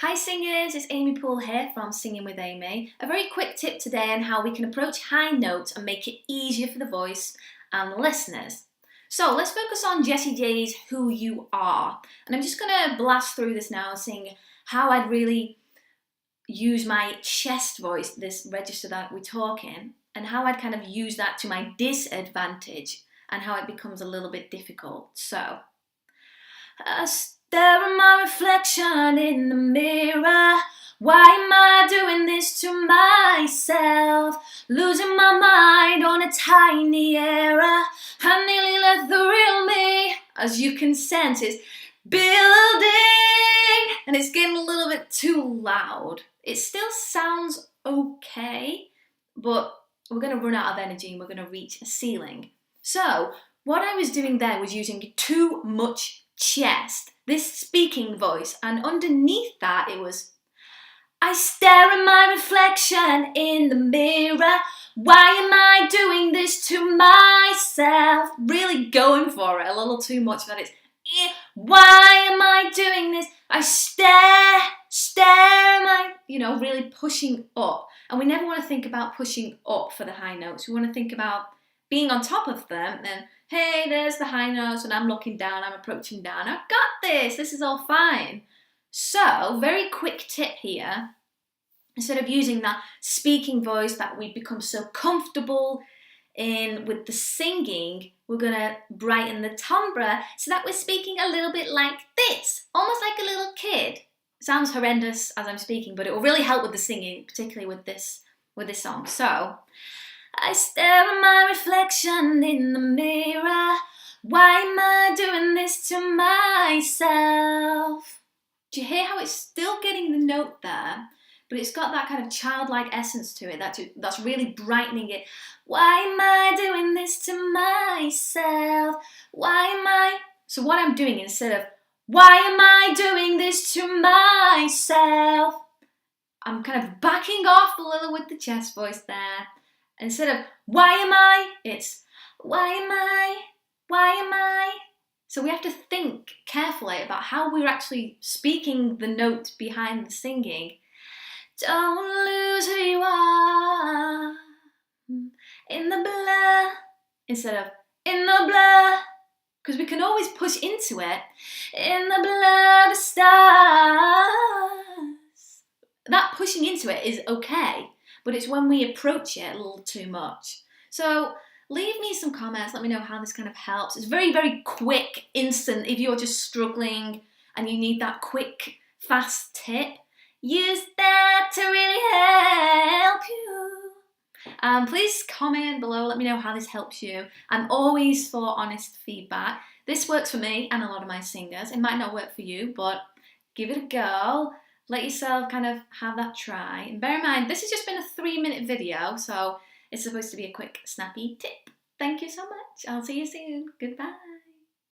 Hi singers, it's Amy Poole here from Singing with Amy. A very quick tip today on how we can approach high notes and make it easier for the voice and the listeners. So let's focus on Jessie J's Who You Are. And I'm just going to blast through this now, seeing how I'd really use my chest voice, this register that we talk in, and how I'd kind of use that to my disadvantage and how it becomes a little bit difficult. So, I stare at my reflection in the mirror. Why am I doing this to myself? Losing my mind on a tiny error. I nearly let the real me, as you can sense, is building. And it's getting a little bit too loud. It still sounds okay, but we're going to run out of energy and we're going to reach a ceiling. So what I was doing there was using too much chest, this speaking voice, and underneath that it was, I stare at my reflection in the mirror. Why am I doing this to myself? Really going for it a little too much, that it's, why am I doing this? I stare, am I, really pushing up. And we never want to think about pushing up for the high notes. We want to think about being on top of them and, hey, there's the high notes and I'm looking down, I'm approaching down. I've got this is all fine. So, very quick tip here. Instead of using that speaking voice that we've become so comfortable in with the singing, we're going to brighten the timbre so that we're speaking a little bit like this, almost like a little kid. It sounds horrendous as I'm speaking, but it will really help with the singing, particularly with this song. So, I stare at my reflection in the mirror. Why am I doing this to myself? Do you hear how it's still getting the note there, but it's got that kind of childlike essence to it that's really brightening it. Why am I doing this to myself? Why am I? So what I'm doing, instead of why am I doing this to myself, I'm kind of backing off a little with the chest voice there. Instead of why am I, it's why am I? Why am I? So we have to think carefully about how we're actually speaking the note behind the singing. Don't lose who you are in the blur, instead of in the blur, because we can always push into it. In the blur of stars. That pushing into it is okay, but it's when we approach it a little too much. So leave me some comments, let me know how this kind of helps. It's very, very quick, instant. If you're just struggling and you need that quick, fast tip, use that to really help you. Please comment below, let me know how this helps you. I'm always for honest feedback. This works for me and a lot of my singers. It might not work for you, but give it a go. Let yourself kind of have that try. And bear in mind, this has just been a 3-minute video, so it's supposed to be a quick, snappy tip. Thank you so much. I'll see you soon. Goodbye.